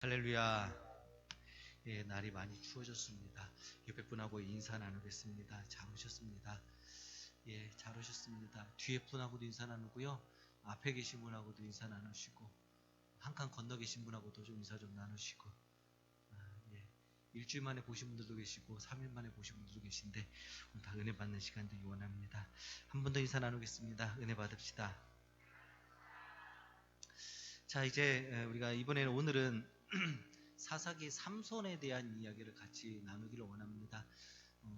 할렐루야. 예, 날이 많이 추워졌습니다. 옆에 분하고 인사 나누겠습니다. 잘 오셨습니다. 예, 잘 오셨습니다. 뒤에 분하고도 인사 나누고요. 앞에 계신 분하고도 인사 나누시고, 한 칸 건너 계신 분하고도 좀 인사 좀 나누시고, 예, 일주일 만에 보신 분들도 계시고, 3일 만에 보신 분들도 계신데, 오늘 다 은혜 받는 시간 되기 원합니다. 한 번 더 인사 나누겠습니다. 은혜 받읍시다. 자, 이제 우리가 오늘은 사사기 삼손에 대한 이야기를 같이 나누기를 원합니다.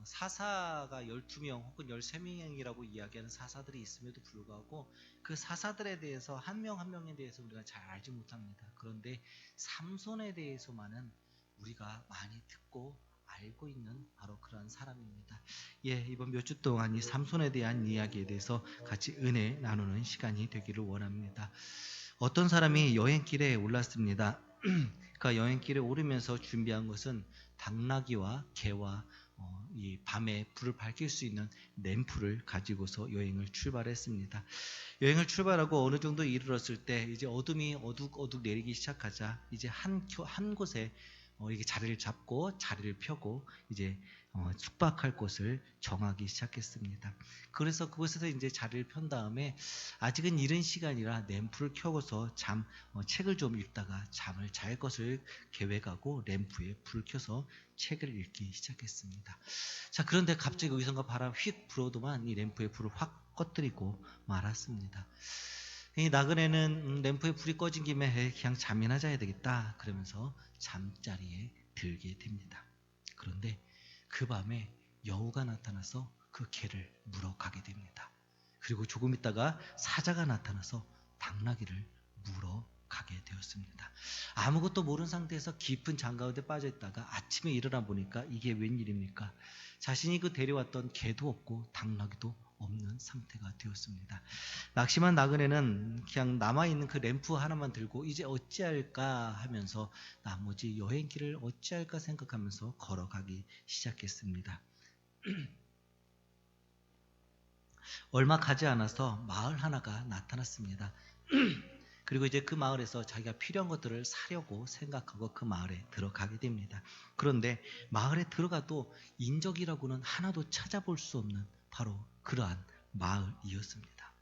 사사가 12명 혹은 13명이라고 이야기하는 사사들이 있음에도 불구하고 그 사사들에 대해서 한 명 한 명에 대해서 우리가 잘 알지 못합니다. 그런데 삼손에 대해서만은 우리가 많이 듣고 알고 있는 바로 그러한 사람입니다. 예, 이번 몇 주 동안 이 삼손에 대한 이야기에 대해서 같이 은혜 나누는 시간이 되기를 원합니다. 어떤 사람이 여행길에 올랐습니다. 그 여행길에 오르면서 준비한 것은 당나귀와 개와 이 밤에 불을 밝힐 수 있는 램프를 가지고서 여행을 출발했습니다. 여행을 출발하고 어느 정도 이르렀을 때 이제 어둠이 어둑어둑 내리기 시작하자 이제 한 곳에 이게 자리를 잡고 자리를 펴고 이제 숙박할 곳을 정하기 시작했습니다. 그래서 그곳에서 이제 자리를 편 다음에 아직은 이른 시간이라 램프를 켜고서 책을 좀 읽다가 잠을 잘 것을 계획하고 램프에 불을 켜서 책을 읽기 시작했습니다. 자, 그런데 갑자기 어디선가 바람 휙 불어도만 이 램프의 불을 확 꺼뜨리고 말았습니다. 이 나그네는 램프에 불이 꺼진 김에 그냥 잠이나 자야 되겠다 그러면서 잠자리에 들게 됩니다. 그런데 그 밤에 여우가 나타나서 그 개를 물어가게 됩니다. 그리고 조금 있다가 사자가 나타나서 당나귀를 물어가게 되었습니다. 아무것도 모르는 상태에서 깊은 잠 가운데 빠져있다가 아침에 일어나 보니까 이게 웬일입니까? 자신이 데려왔던 개도 없고 당나귀도 없는 상태가 되었습니다. 낙심한 나그네는 그냥 남아있는 그 램프 하나만 들고 이제 어찌할까 하면서 나머지 여행길을 어찌할까 생각하면서 걸어가기 시작했습니다. 얼마 가지 않아서 마을 하나가 나타났습니다. 그리고 이제 그 마을에서 자기가 필요한 것들을 사려고 생각하고 그 마을에 들어가게 됩니다. 그런데 마을에 들어가도 인적이라고는 하나도 찾아볼 수 없는 바로 그러한 마을이었습니다.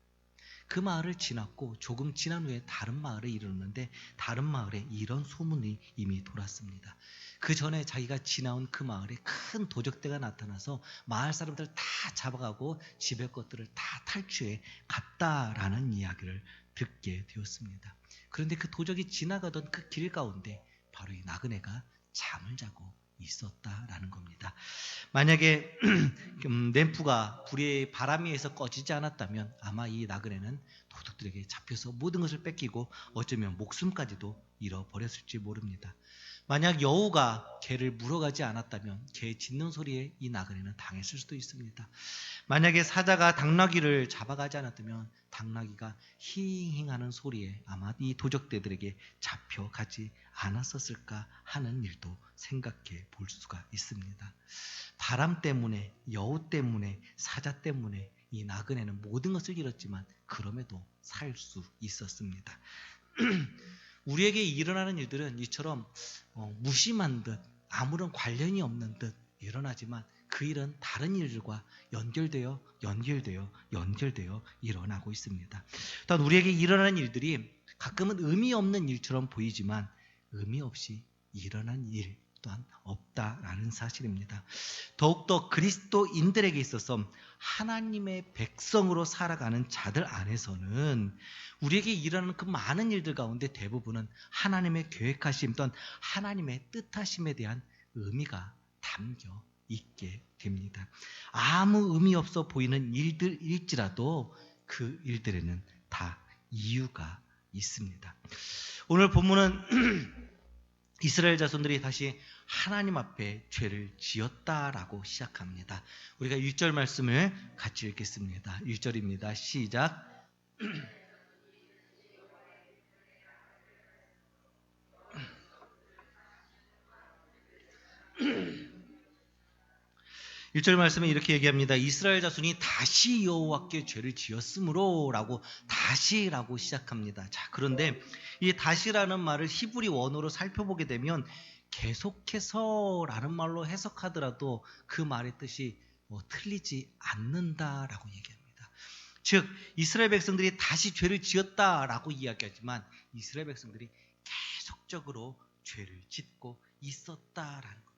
그 마을을 지났고 조금 지난 후에 다른 마을에 이르렀는데 다른 마을에 이런 소문이 이미 돌았습니다. 그 전에 자기가 지나온 그 마을에 큰 도적대가 나타나서 마을 사람들 다 잡아가고 집의 것들을 다 탈취해 갔다라는 이야기를 듣게 되었습니다. 그런데 그 도적이 지나가던 그 길 가운데 바로 이 나그네가 잠을 자고 있었다라는 겁니다. 만약에 램프가 불이 바람에 의해서 꺼지지 않았다면 아마 이 나그네는 도둑들에게 잡혀서 모든 것을 뺏기고 어쩌면 목숨까지도 잃어버렸을지 모릅니다. 만약 여우가 개를 물어가지 않았다면 개 짖는 소리에 이 나그네는 당했을 수도 있습니다. 만약에 사자가 당나귀를 잡아가지 않았다면 당나귀가 힝힝하는 소리에 아마 이 도적대들에게 잡혀가지 않았었을까 하는 일도 생각해 볼 수가 있습니다. 바람 때문에, 여우 때문에, 사자 때문에 이 나그네는 모든 것을 잃었지만 그럼에도 살 수 있었습니다. 우리에게 일어나는 일들은 이처럼 무심한 듯 아무런 관련이 없는 듯 일어나지만 그 일은 다른 일들과 연결되어 일어나고 있습니다. 또한 우리에게 일어나는 일들이 가끔은 의미 없는 일처럼 보이지만 의미 없이 일어난 일 또한 없다라는 사실입니다. 더욱더 그리스도인들에게 있어서 하나님의 백성으로 살아가는 자들 안에서는 우리에게 일어나는 그 많은 일들 가운데 대부분은 하나님의 계획하심 또는 하나님의 뜻하심에 대한 의미가 담겨 있게 됩니다. 아무 의미 없어 보이는 일들일지라도 그 일들에는 다 이유가 있습니다. 오늘 본문은 이스라엘 자손들이 다시 하나님 앞에 죄를 지었다라고 시작합니다. 우리가 1절 말씀을 같이 읽겠습니다. 1절입니다. 시작. 1절 말씀에 이렇게 얘기합니다. 이스라엘 자손이 다시 여호와께 죄를 지었으므로 라고 다시라고 시작합니다. 자, 그런데 이 다시라는 말을 히브리 원어로 살펴보게 되면 계속해서 라는 말로 해석하더라도 그 말의 뜻이 틀리지 않는다라고 얘기합니다. 즉 이스라엘 백성들이 다시 죄를 지었다라고 이야기하지만 이스라엘 백성들이 계속적으로 죄를 짓고 있었다라는 겁니다.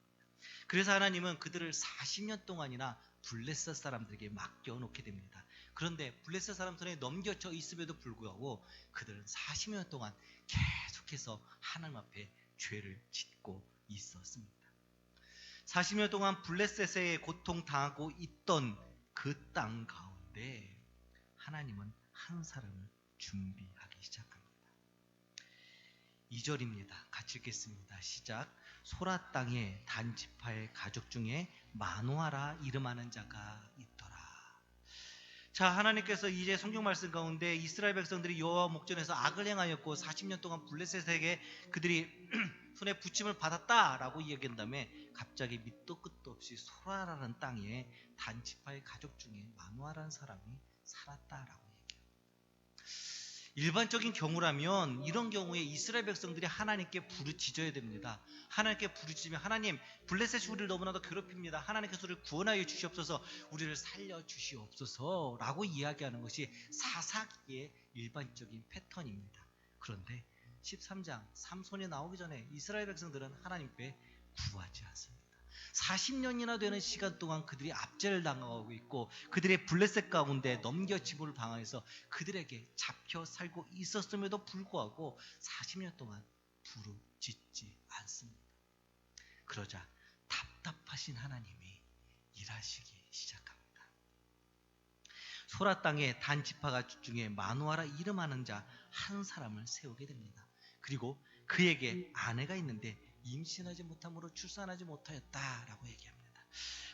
그래서 하나님은 그들을 40년 동안이나 블레셋 사람들에게 맡겨놓게 됩니다. 그런데 블레셋 사람 손에 넘겨져 있음에도 불구하고 그들은 40년 동안 계속해서 하나님 앞에 죄를 짓고 있었습니다. 40년 동안 블레셋에 고통당하고 있던 그 땅 가운데 하나님은 한 사람을 준비하기 시작합니다. 2절입니다. 같이 읽겠습니다. 시작. 소라 땅에 단지파의 가족 중에 마노아라 이름하는 자가 있더라. 자, 하나님께서 이제 성경 말씀 가운데 이스라엘 백성들이 여호와 목전에서 악을 행하였고 40년 동안 블레셋에게 그들이 손에 붙임을 받았다라고 이야기한 다음에 갑자기 밑도 끝도 없이 소라라는 땅에 단지파의 가족 중에 마노아라는 사람이 살았다라고 얘기해요. 일반적인 경우라면 이런 경우에 이스라엘 백성들이 하나님께 부르짖어야 됩니다. 하나님께 부르짖으면 하나님 블레셋이 우리를 너무나도 괴롭힙니다. 하나님께서 우리를 구원하여 주시옵소서, 우리를 살려주시옵소서 라고 이야기하는 것이 사사기의 일반적인 패턴입니다. 그런데 13장 삼손이 나오기 전에 이스라엘 백성들은 하나님께 구하지 않습니다. 40년이나 되는 시간 동안 그들이 압제를 당하고 있고 그들의 블레셋 가운데 넘겨짐을 방황해서 그들에게 잡혀 살고 있었음에도 불구하고 40년 동안 부르짖지 않습니다. 그러자 답답하신 하나님이 일하시기 시작합니다. 소라 땅에 단지파가 중에 마누아라 이름하는 자 한 사람을 세우게 됩니다. 그리고 그에게 아내가 있는데 임신하지 못함으로 출산하지 못하였다라고 얘기합니다.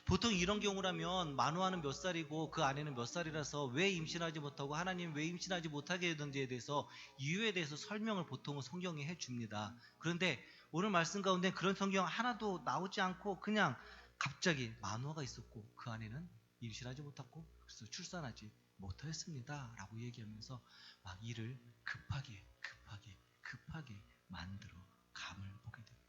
보통 이런 경우라면 마누아는 몇 살이고 그 아내는 몇 살이라서 왜 임신하지 못하고 하나님 왜 임신하지 못하게 되는지에 대해서 이유에 대해서 설명을 보통은 성경에 해줍니다. 그런데 오늘 말씀 가운데 그런 성경 하나도 나오지 않고 그냥 갑자기 마누아가 있었고 그 아내는 임신하지 못했고 그래서 출산하지 못하였습니다 라고 얘기하면서 막 일을 급하게 만들어 감을 보게 됩니다.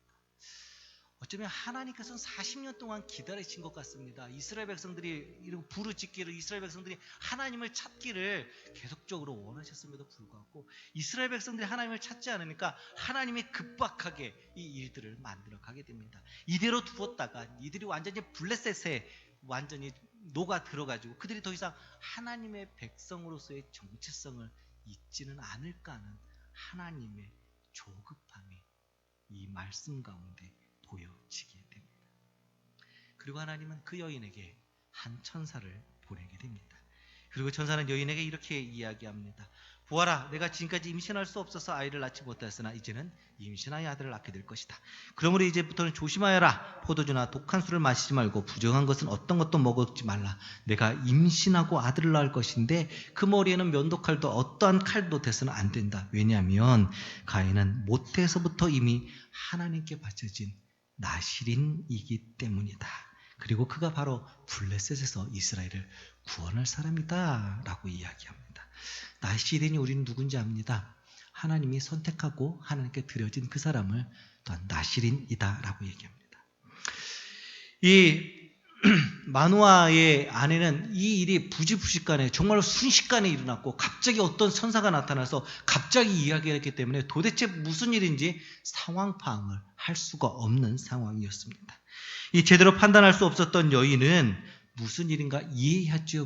어쩌면 하나님께서는 40년 동안 기다리신 것 같습니다. 이스라엘 백성들이 이런 부르짖기를 이스라엘 백성들이 하나님을 찾기를 계속적으로 원하셨음에도 불구하고 이스라엘 백성들이 하나님을 찾지 않으니까 하나님이 급박하게 이 일들을 만들어 가게 됩니다. 이대로 두었다가 이들이 완전히 블레셋에 완전히 녹아 들어가지고 그들이 더 이상 하나님의 백성으로서의 정체성을 잊지는 않을까 하는 하나님의 조급함이 이 말씀 가운데 보여지게 됩니다. 그리고 하나님은 그 여인에게 한 천사를 보내게 됩니다. 그리고 천사는 여인에게 이렇게 이야기합니다. 보아라, 내가 지금까지 임신할 수 없어서 아이를 낳지 못하였으나 이제는 임신하여 아들을 낳게 될 것이다. 그러므로 이제부터는 조심하여라. 포도주나 독한 술을 마시지 말고 부정한 것은 어떤 것도 먹지 말라. 내가 임신하고 아들을 낳을 것인데 그 머리에는 면도칼도 어떠한 칼도 대서는 안 된다. 왜냐하면 가인은 모태에서부터 이미 하나님께 바쳐진 나실인이기 때문이다. 그리고 그가 바로 블레셋에서 이스라엘을 구원할 사람이다 라고 이야기합니다. 나실인이 우리는 누군지 압니다. 하나님이 선택하고 하나님께 드려진 그 사람을 또한 나실인이다 라고 얘기합니다. 이 마누아의 아내는 이 일이 부지부식간에 정말로 순식간에 일어났고 갑자기 어떤 천사가 나타나서 갑자기 이야기했기 때문에 도대체 무슨 일인지 상황 파악을 할 수가 없는 상황이었습니다. 이 제대로 판단할 수 없었던 여인은 무슨 일인가 이해하지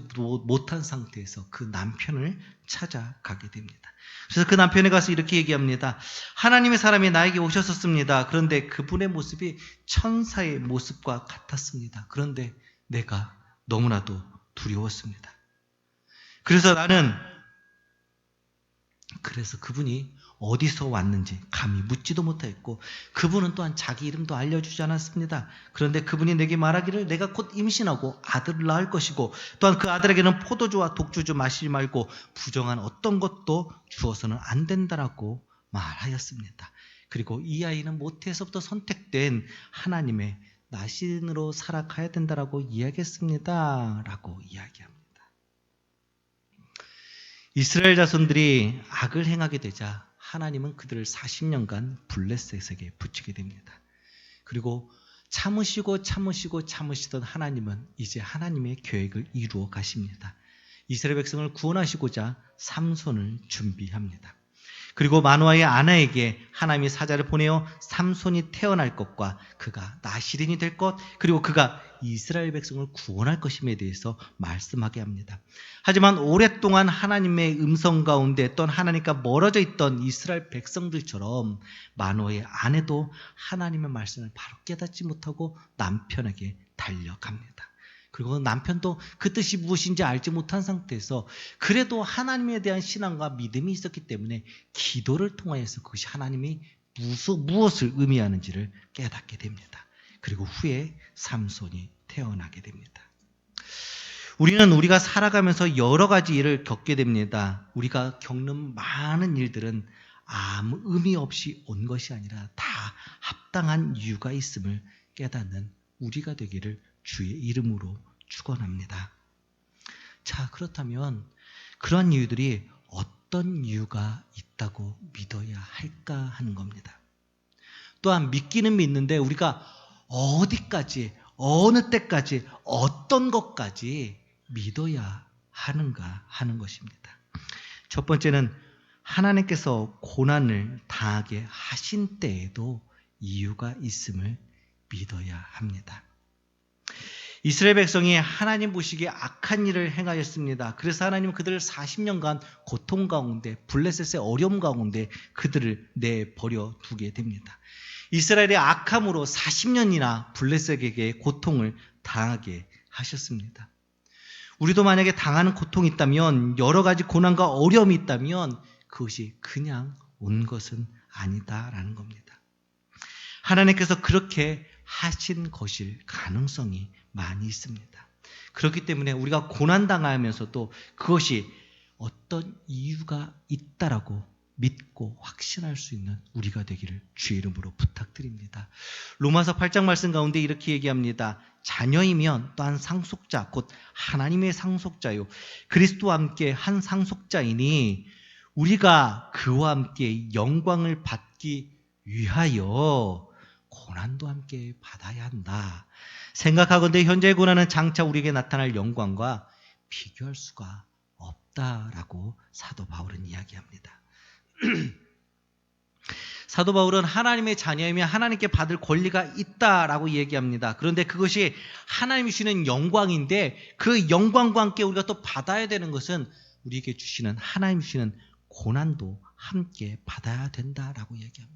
못한 상태에서 그 남편을 찾아가게 됩니다. 그래서 그 남편에 가서 이렇게 얘기합니다. 하나님의 사람이 나에게 오셨었습니다. 그런데 그분의 모습이 천사의 모습과 같았습니다. 그런데 내가 너무나도 두려웠습니다. 그래서 그분이 어디서 왔는지 감히 묻지도 못하였고 그분은 또한 자기 이름도 알려주지 않았습니다. 그런데 그분이 내게 말하기를 내가 곧 임신하고 아들을 낳을 것이고 또한 그 아들에게는 포도주와 독주주 마시지 말고 부정한 어떤 것도 주어서는 안 된다라고 말하였습니다. 그리고 이 아이는 모태에서부터 선택된 하나님의 나신으로 살아가야 된다라고 이야기했습니다. 라고 이야기합니다. 이스라엘 자손들이 악을 행하게 되자 하나님은 그들을 40년간 블레셋에게 붙이게 됩니다. 그리고 참으시던 하나님은 이제 하나님의 계획을 이루어 가십니다. 이스라엘 백성을 구원하시고자 삼손을 준비합니다. 그리고 마노아의 아내에게 하나님이 사자를 보내어 삼손이 태어날 것과 그가 나실인이 될 것, 그리고 그가 이스라엘 백성을 구원할 것임에 대해서 말씀하게 합니다. 하지만 오랫동안 하나님의 음성 가운데 또 하나님과 멀어져 있던 이스라엘 백성들처럼 마노아의 아내도 하나님의 말씀을 바로 깨닫지 못하고 남편에게 달려갑니다. 그리고 남편도 그 뜻이 무엇인지 알지 못한 상태에서 그래도 하나님에 대한 신앙과 믿음이 있었기 때문에 기도를 통하여서 그것이 하나님이 무엇을 의미하는지를 깨닫게 됩니다. 그리고 후에 삼손이 태어나게 됩니다. 우리가 살아가면서 여러 가지 일을 겪게 됩니다. 우리가 겪는 많은 일들은 아무 의미 없이 온 것이 아니라 다 합당한 이유가 있음을 깨닫는 우리가 되기를 주의 이름으로 축원합니다. 자, 그렇다면 그러한 이유들이 어떤 이유가 있다고 믿어야 할까 하는 겁니다. 또한 믿기는 믿는데 우리가 어디까지, 어느 때까지, 어떤 것까지 믿어야 하는가 하는 것입니다. 첫 번째는 하나님께서 고난을 당하게 하신 때에도 이유가 있음을 믿어야 합니다. 이스라엘 백성이 하나님 보시기에 악한 일을 행하였습니다. 그래서 하나님은 그들을 40년간 고통 가운데, 블레셋의 어려움 가운데 그들을 내버려 두게 됩니다. 이스라엘의 악함으로 40년이나 블레셋에게 고통을 당하게 하셨습니다. 우리도 만약에 당하는 고통이 있다면, 여러 가지 고난과 어려움이 있다면 그것이 그냥 온 것은 아니다라는 겁니다. 하나님께서 그렇게 하신 것일 가능성이 많이 있습니다. 그렇기 때문에 우리가 고난당하면서도 그것이 어떤 이유가 있다라고 믿고 확신할 수 있는 우리가 되기를 주의 이름으로 부탁드립니다. 로마서 8장 말씀 가운데 이렇게 얘기합니다. 자녀이면 또한 상속자 곧 하나님의 상속자요 그리스도와 함께 한 상속자이니 우리가 그와 함께 영광을 받기 위하여 고난도 함께 받아야 한다. 생각하건대 현재의 고난은 장차 우리에게 나타날 영광과 비교할 수가 없다라고 사도 바울은 이야기합니다. 사도 바울은 하나님의 자녀이며 하나님께 받을 권리가 있다라고 얘기합니다. 그런데 그것이 하나님이 주시는 영광인데 그 영광과 함께 우리가 또 받아야 되는 것은 우리에게 주시는 하나님이 주시는 고난도 함께 받아야 된다라고 얘기합니다.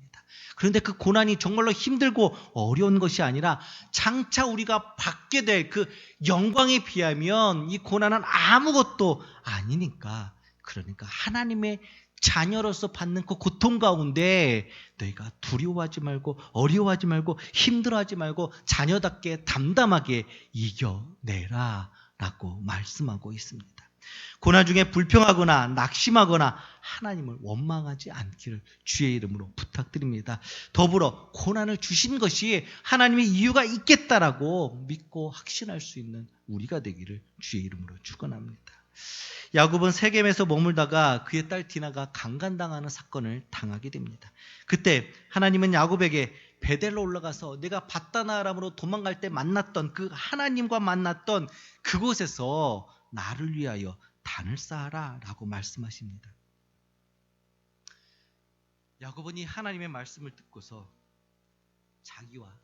그런데 그 고난이 정말로 힘들고 어려운 것이 아니라 장차 우리가 받게 될 그 영광에 비하면 이 고난은 아무것도 아니니까, 그러니까 하나님의 자녀로서 받는 그 고통 가운데 너희가 두려워하지 말고 어려워하지 말고 힘들어하지 말고 자녀답게 담담하게 이겨내라 라고 말씀하고 있습니다. 고난 중에 불평하거나 낙심하거나 하나님을 원망하지 않기를 주의 이름으로 부탁드립니다. 더불어 고난을 주신 것이 하나님의 이유가 있겠다라고 믿고 확신할 수 있는 우리가 되기를 주의 이름으로 축원합니다. 야곱은 세겜에서 머물다가 그의 딸 디나가 강간당하는 사건을 당하게 됩니다. 그때 하나님은 야곱에게 베델로 올라가서 내가 밧단 아람으로 도망갈 때 만났던 그 하나님과 만났던 그곳에서 나를 위하여 단을 쌓아라 라고 말씀하십니다. 야곱은 이 하나님의 말씀을 듣고서 자기와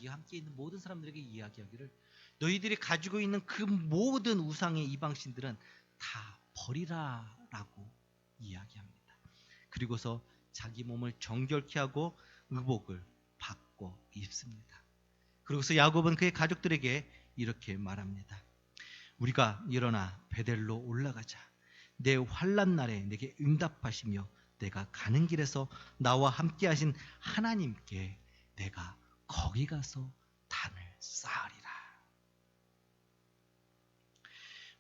함께 있는 모든 사람들에게 이야기하기를 너희들이 가지고 있는 그 모든 우상의 이방신들은 다 버리라 라고 이야기합니다. 그리고서 자기 몸을 정결케 하고 의복을 바꿔 입습니다. 그리고서 야곱은 그의 가족들에게 이렇게 말합니다. 우리가 일어나 베델로 올라가자. 내 환난 날에 내게 응답하시며 내가 가는 길에서 나와 함께 하신 하나님께 내가 거기 가서 단을 쌓으리라.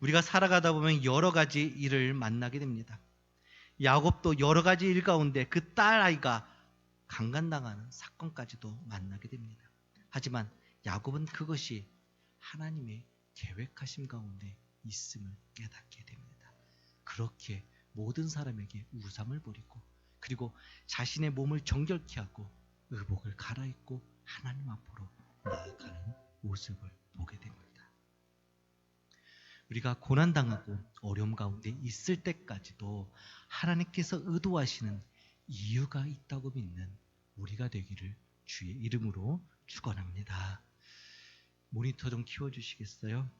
우리가 살아가다 보면 여러 가지 일을 만나게 됩니다. 야곱도 여러 가지 일 가운데 그 딸아이가 강간당하는 사건까지도 만나게 됩니다. 하지만 야곱은 그것이 하나님의 계획하심 가운데 있음을 깨닫게 됩니다. 그렇게 모든 사람에게 우상을 버리고 그리고 자신의 몸을 정결케 하고 의복을 갈아입고 하나님 앞으로 나아가는 모습을 보게 됩니다. 우리가 고난당하고 어려움 가운데 있을 때까지도 하나님께서 의도하시는 이유가 있다고 믿는 우리가 되기를 주의 이름으로 축원합니다. 모니터 좀 키워주시겠어요?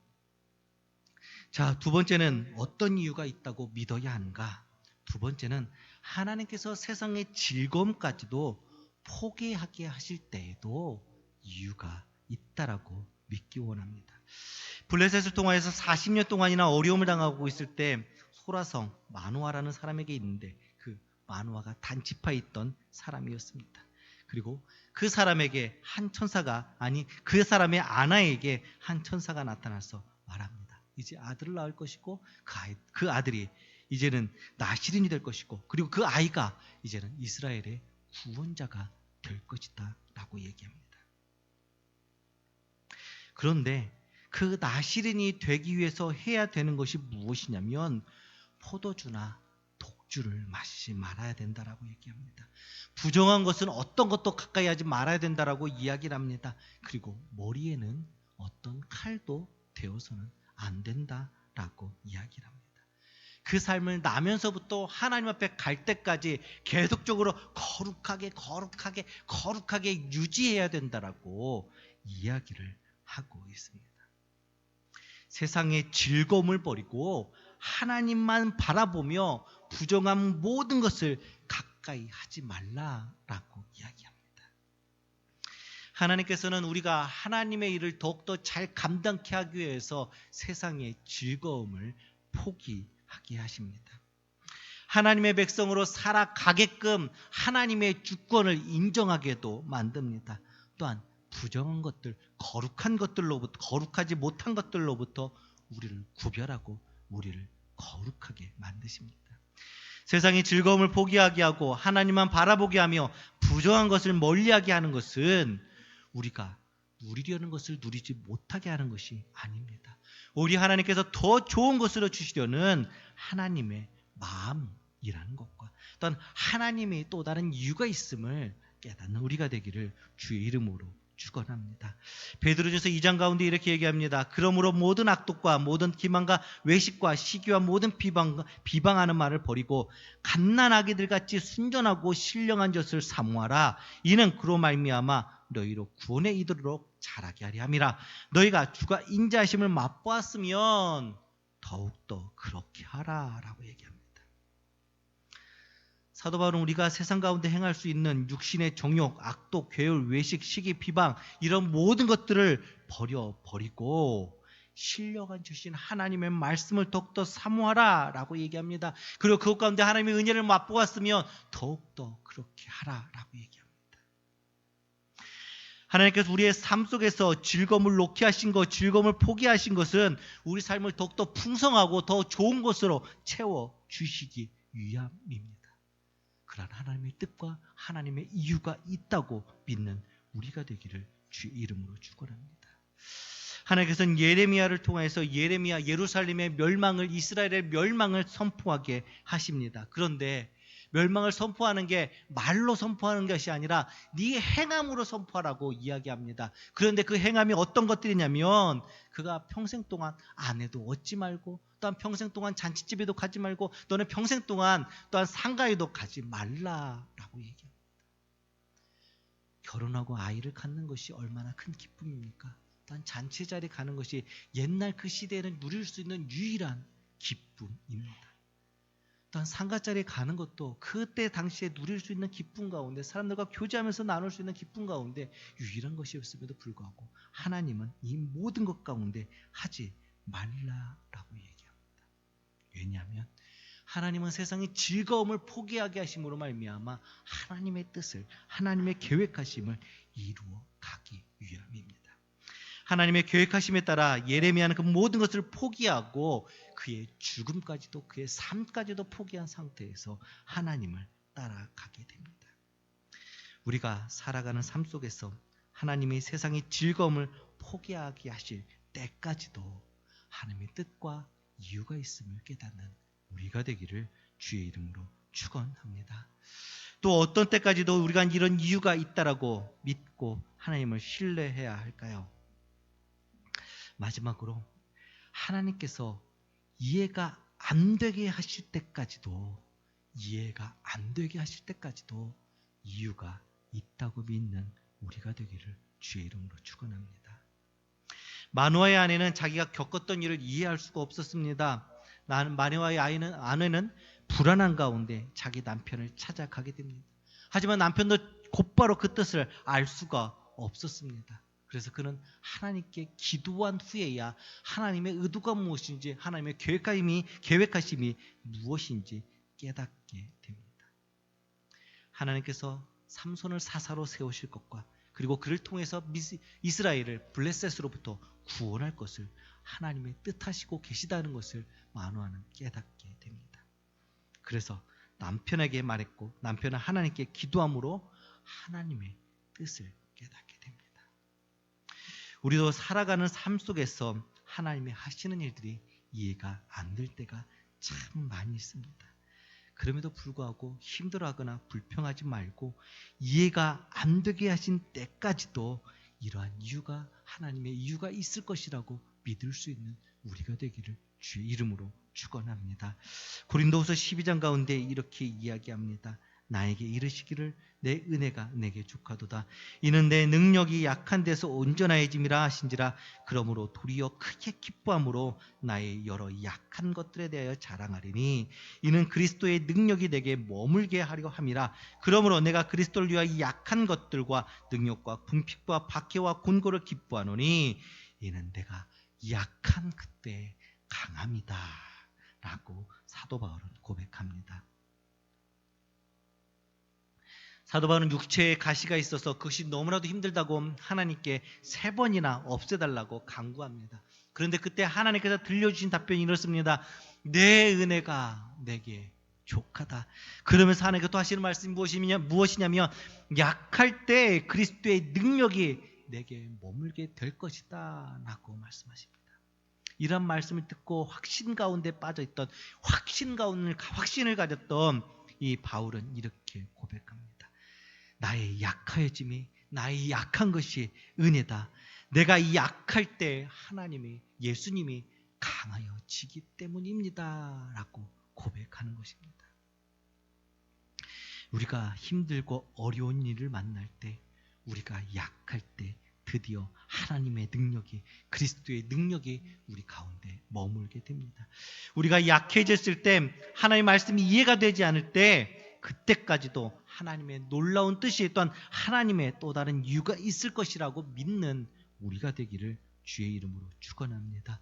자, 두 번째는 어떤 이유가 있다고 믿어야 하는가? 두 번째는 하나님께서 세상의 즐거움까지도 포기하게 하실 때에도 이유가 있다라고 믿기 원합니다. 블레셋을 통하여서 40년 동안이나 어려움을 당하고 있을 때 소라성 마누아라는 사람에게 있는데 그 마누아가 단지파에 있던 사람이었습니다. 그리고 그 사람에게 한 천사가 아니 그 사람의 아나에게 한 천사가 나타나서 말합니다. 이제 아들을 낳을 것이고 그 아들이 이제는 나시린이 될 것이고 그리고 그 아이가 이제는 이스라엘의 구원자가 될 것이다 라고 얘기합니다. 그런데 그 나시린이 되기 위해서 해야 되는 것이 무엇이냐면 포도주나 독주를 마시지 말아야 된다라고 얘기합니다. 부정한 것은 어떤 것도 가까이 하지 말아야 된다라고 이야기를 합니다. 그리고 머리에는 어떤 칼도 대어서는 안 된다라고 이야기를 합니다. 그 삶을 나면서부터 하나님 앞에 갈 때까지 계속적으로 거룩하게 유지해야 된다라고 이야기를 하고 있습니다. 세상의 즐거움을 버리고 하나님만 바라보며 부정한 모든 것을 가까이 하지 말라라고 이야기합니다. 하나님께서는 우리가 하나님의 일을 더욱더 잘 감당케 하기 위해서 세상의 즐거움을 포기하게 하십니다. 하나님의 백성으로 살아가게끔 하나님의 주권을 인정하게도 만듭니다. 또한 부정한 것들, 거룩한 것들로부터, 거룩하지 못한 것들로부터 우리를 구별하고 우리를 거룩하게 만드십니다. 세상의 즐거움을 포기하게 하고 하나님만 바라보게 하며 부정한 것을 멀리하게 하는 것은 우리가 누리려는 것을 누리지 못하게 하는 것이 아닙니다. 우리 하나님께서 더 좋은 것으로 주시려는 하나님의 마음이라는 것과 또한 하나님의 또 다른 이유가 있음을 깨닫는 우리가 되기를 주의 이름으로 축원합니다. 베드로전서 2장 가운데 이렇게 얘기합니다. 그러므로 모든 악독과 모든 기만과 외식과 시기와 모든 비방하는 말을 버리고 갓난아기들 같이 순전하고 신령한 젖을 사모하라. 이는 그로 말미암아 너희로 구원에 이르도록 자라게 하리 함이라. 너희가 주가 인자하심을 맛보았으면 더욱더 그렇게 하라라고 얘기합니다. 사도 바울은 우리가 세상 가운데 행할 수 있는 육신의 정욕, 악독, 괴울, 외식, 시기, 비방 이런 모든 것들을 버리고 신령한 주신 하나님의 말씀을 더욱더 사모하라 라고 얘기합니다. 그리고 그것 가운데 하나님의 은혜를 맛보았으면 더욱더 그렇게 하라 라고 얘기합니다. 하나님께서 우리의 삶 속에서 즐거움을 놓게 하신 것, 즐거움을 포기하신 것은 우리 삶을 더욱더 풍성하고 더 좋은 것으로 채워주시기 위함입니다. 그러한 하나님의 뜻과 하나님의 이유가 있다고 믿는 우리가 되기를 주의 이름으로 축원합니다. 하나님께서는 예레미야를 통해서 예루살렘의 멸망을 이스라엘의 멸망을 선포하게 하십니다. 그런데 멸망을 선포하는 게 말로 선포하는 것이 아니라 네 행함으로 선포하라고 이야기합니다. 그런데 그 행함이 어떤 것들이냐면 그가 평생 동안 아내도 얻지 말고 또한 평생 동안 잔치집에도 가지 말고 너는 평생 동안 또한 상가에도 가지 말라라고 얘기합니다. 결혼하고 아이를 갖는 것이 얼마나 큰 기쁨입니까? 또한 잔치 자리에 가는 것이 옛날 그 시대에는 누릴 수 있는 유일한 기쁨입니다. 또한 상가 자리에 가는 것도 그때 당시에 누릴 수 있는 기쁨 가운데 사람들과 교제하면서 나눌 수 있는 기쁨 가운데 유일한 것이었음에도 불구하고 하나님은 이 모든 것 가운데 하지 말라라고 얘기합니다. 왜냐하면 하나님은 세상의 즐거움을 포기하게 하심으로 말미암아 하나님의 뜻을 하나님의 계획하심을 이루어 가기 위함입니다. 하나님의 계획하심에 따라 예레미야는 그 모든 것을 포기하고 그의 죽음까지도 그의 삶까지도 포기한 상태에서 하나님을 따라가게 됩니다. 우리가 살아가는 삶 속에서 하나님이 세상의 즐거움을 포기하게 하실 때까지도 하나님의 뜻과 이유가 있음을 깨닫는 우리가 되기를 주의 이름으로 축원합니다. 또 어떤 때까지도 우리가 이런 이유가 있다라고 믿고 하나님을 신뢰해야 할까요? 마지막으로 하나님께서 이해가 안 되게 하실 때까지도 이유가 있다고 믿는 우리가 되기를 주의 이름으로 축원합니다. 마노아의 아내는 자기가 겪었던 일을 이해할 수가 없었습니다. 마노아의 아내는 불안한 가운데 자기 남편을 찾아가게 됩니다. 하지만 남편도 곧바로 그 뜻을 알 수가 없었습니다. 그래서 그는 하나님께 기도한 후에야 하나님의 의도가 무엇인지, 하나님의 계획하심이 무엇인지 깨닫게 됩니다. 하나님께서 삼손을 사사로 세우실 것과 그리고 그를 통해서 이스라엘을 블레셋으로부터 구원할 것을 하나님의 뜻하시고 계시다는 것을 마노아는 깨닫게 됩니다. 그래서 남편에게 말했고 남편은 하나님께 기도함으로 하나님의 뜻을 깨닫게 됩니다. 우리도 살아가는 삶 속에서 하나님이 하시는 일들이 이해가 안 될 때가 참 많이 있습니다. 그럼에도 불구하고 힘들어하거나 불평하지 말고 이해가 안 되게 하신 때까지도 이러한 이유가 하나님의 이유가 있을 것이라고 믿을 수 있는 우리가 되기를 주의 이름으로 축원합니다. 고린도후서 12장 가운데 이렇게 이야기합니다. 나에게 이르시기를 내 은혜가 내게 족하도다. 이는 내 능력이 약한 데서 온전하여짐이라 하신지라. 그러므로 도리어 크게 기뻐함으로 나의 여러 약한 것들에 대하여 자랑하리니 이는 그리스도의 능력이 내게 머물게 하려 함이라. 그러므로 내가 그리스도를 위하여 약한 것들과 능력과 궁핍과 박해와 곤고를 기뻐하노니 이는 내가 약한 그때 강함이다 라고 사도 바울은 고백합니다. 사도 바울은 육체에 가시가 있어서 그것이 너무나도 힘들다고 하나님께 3번이나 없애달라고 간구합니다. 그런데 그때 하나님께서 들려주신 답변이 이렇습니다. 내 은혜가 내게 족하다. 그러면서 하나님께서 또 하시는 말씀이 무엇이냐면 약할 때 그리스도의 능력이 내게 머물게 될 것이다 라고 말씀하십니다. 이런 말씀을 듣고 확신 가운데 빠져있던 확신을 가졌던 이 바울은 이렇게 고백합니다. 나의 약하여짐이 나의 약한 것이 은혜다. 내가 이 약할 때 예수님이 강하여지기 때문입니다 라고 고백하는 것입니다. 우리가 힘들고 어려운 일을 만날 때 우리가 약할 때 드디어 하나님의 능력이 그리스도의 능력이 우리 가운데 머물게 됩니다. 우리가 약해졌을 때 하나님의 말씀이 이해가 되지 않을 때 그때까지도 하나님의 놀라운 뜻이 또한 하나님의 또 다른 이유가 있을 것이라고 믿는 우리가 되기를 주의 이름으로 축원합니다.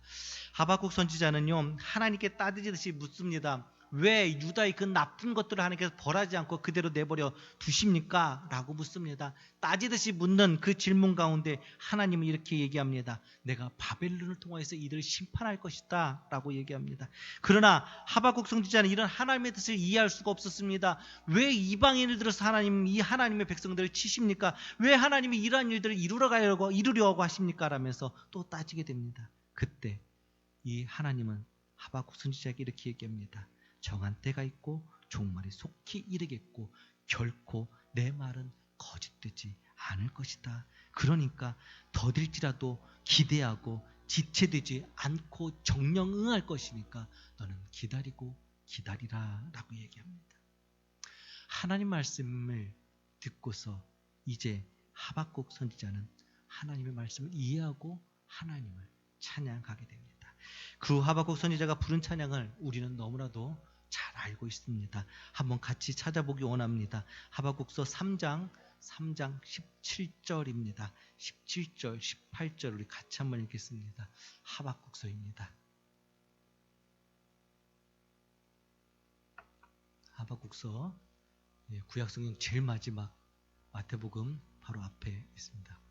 하박국 선지자는요 하나님께 따지듯이 묻습니다. 왜 유다의 그 나쁜 것들을 하나님께서 벌하지 않고 그대로 내버려 두십니까? 라고 묻습니다. 따지듯이 묻는 그 질문 가운데 하나님은 이렇게 얘기합니다. 내가 바벨론을 통해서 이들을 심판할 것이다 라고 얘기합니다. 그러나 하박국 선지자는 이런 하나님의 뜻을 이해할 수가 없었습니다. 왜 이방인을 들어서 이 하나님의 백성들을 치십니까? 왜 하나님이 이러한 일들을 이루려고 하십니까? 라면서 또 따지게 됩니다. 그때 이 하나님은 하박국 선지자에게 이렇게 얘기합니다. 정한 때가 있고 종말이 속히 이르겠고 결코 내 말은 거짓되지 않을 것이다. 그러니까 더딜지라도 기대하고 지체되지 않고 정령 응할 것이니까 너는 기다리고 기다리라 라고 얘기합니다. 하나님 말씀을 듣고서 이제 하박국 선지자는 하나님의 말씀을 이해하고 하나님을 찬양하게 됩니다. 그 하박국 선지자가 부른 찬양을 우리는 너무나도 잘 알고 있습니다. 한번 같이 찾아보기 원합니다. 하박국서 3장 17절입니다. 17절, 18절 우리 같이 한번 읽겠습니다. 하박국서입니다. 하박국서 구약성경 제일 마지막 마태복음 바로 앞에 있습니다.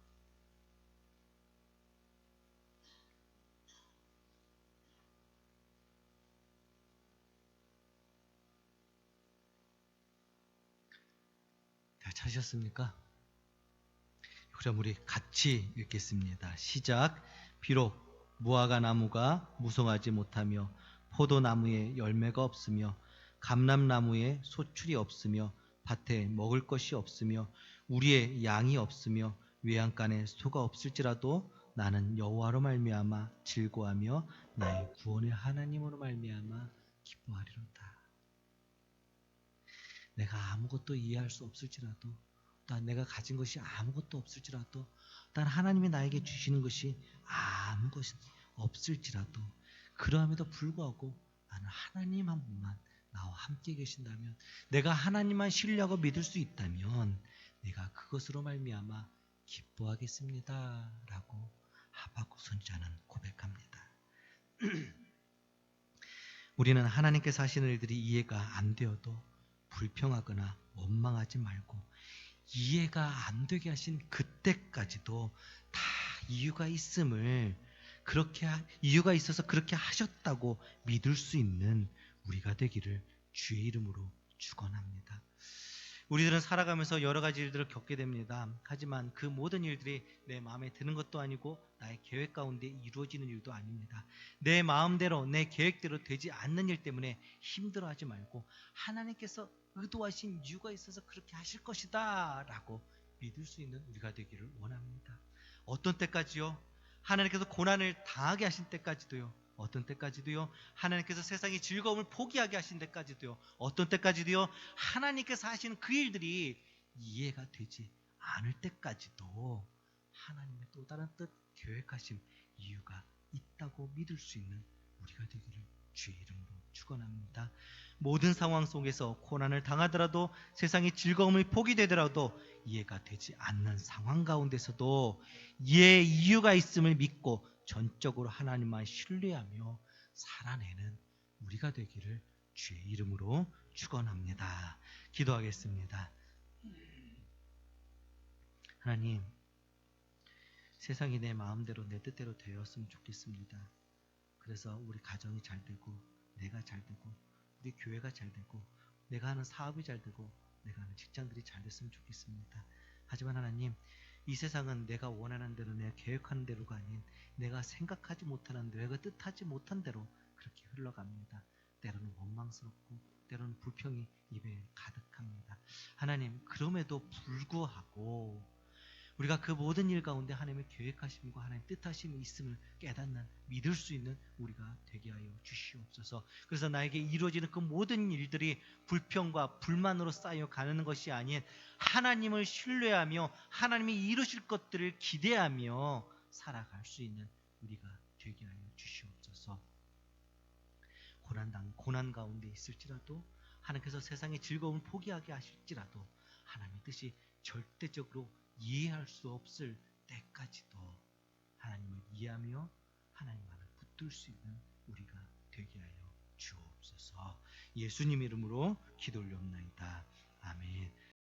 찾으셨습니까? 그럼 우리 같이 읽겠습니다. 시작. 비록 무화과 나무가 무성하지 못하며 포도나무에 열매가 없으며 감람나무에 소출이 없으며 밭에 먹을 것이 없으며 우리의 양이 없으며 외양간에 소가 없을지라도 나는 여호와로 말미암아 즐거워하며 나의 구원의 하나님으로 말미암아 기뻐하리로다. 내가 아무것도 이해할 수 없을지라도, 또 내가 가진 것이 아무것도 없을지라도, 또 하나님이 나에게 주시는 것이 아무것이 없을지라도, 그러함에도 불구하고 나는 하나님 한 분만 나와 함께 계신다면, 내가 하나님만 신뢰하고 믿을 수 있다면 내가 그것으로 말미암아 기뻐하겠습니다 라고 하박국 선지자는 고백합니다. 우리는 하나님께서 하시는 일들이 이해가 안 되어도 불평하거나 원망하지 말고, 이해가 안 되게 하신 그때까지도 다 이유가 있음을, 그렇게 이유가 있어서 그렇게 하셨다고 믿을 수 있는 우리가 되기를 주의 이름으로 축원합니다. 우리들은 살아가면서 여러 가지 일들을 겪게 됩니다. 하지만 그 모든 일들이 내 마음에 드는 것도 아니고 나의 계획 가운데 이루어지는 일도 아닙니다. 내 마음대로 내 계획대로 되지 않는 일 때문에 힘들어하지 말고, 하나님께서 의도하신 이유가 있어서 그렇게 하실 것이다 라고 믿을 수 있는 우리가 되기를 원합니다. 어떤 때까지요? 하나님께서 고난을 당하게 하신 때까지도요. 어떤 때까지도요. 하나님께서 세상의 즐거움을 포기하게 하신 때까지도요. 어떤 때까지도요. 하나님께서 하시는 그 일들이 이해가 되지 않을 때까지도 하나님의 또 다른 뜻, 계획하신 이유가 있다고 믿을 수 있는 우리가 되기를 주의 이름으로 축원합니다. 모든 상황 속에서 고난을 당하더라도, 세상의 즐거움을 포기되더라도, 이해가 되지 않는 상황 가운데서도 이해의 이유가 있음을 믿고 전적으로 하나님만 신뢰하며 살아내는 우리가 되기를 주의 이름으로 축원합니다. 기도하겠습니다. 하나님, 세상이 내 마음대로 내 뜻대로 되었으면 좋겠습니다. 그래서 우리 가정이 잘 되고, 내가 잘 되고, 우리 교회가 잘 되고, 내가 하는 사업이 잘 되고, 내가 하는 직장들이 잘 됐으면 좋겠습니다. 하지만 하나님, 이 세상은 내가 원하는 대로, 내가 계획하는 대로가 아닌 내가 생각하지 못하는 대로, 내가 뜻하지 못한 대로 그렇게 흘러갑니다. 때로는 원망스럽고 때로는 불평이 입에 가득합니다. 하나님, 그럼에도 불구하고 우리가 그 모든 일 가운데 하나님의 계획하심과 하나님의 뜻하심이 있음을 깨닫는, 믿을 수 있는 우리가 되게 하여 주시옵소서. 그래서 나에게 이루어지는 그 모든 일들이 불평과 불만으로 쌓여가는 것이 아닌, 하나님을 신뢰하며 하나님이 이루실 것들을 기대하며 살아갈 수 있는 우리가 되게 하여 주시옵소서. 고난 가운데 있을지라도, 하나님께서 세상의 즐거움을 포기하게 하실지라도, 하나님의 뜻이 절대적으로 이해할 수 없을 때까지도 하나님을 이해하며 하나님만을 붙들 수 있는 우리가 되게 하여 주옵소서. 예수님 이름으로 기도 올려옵나이다. 아멘.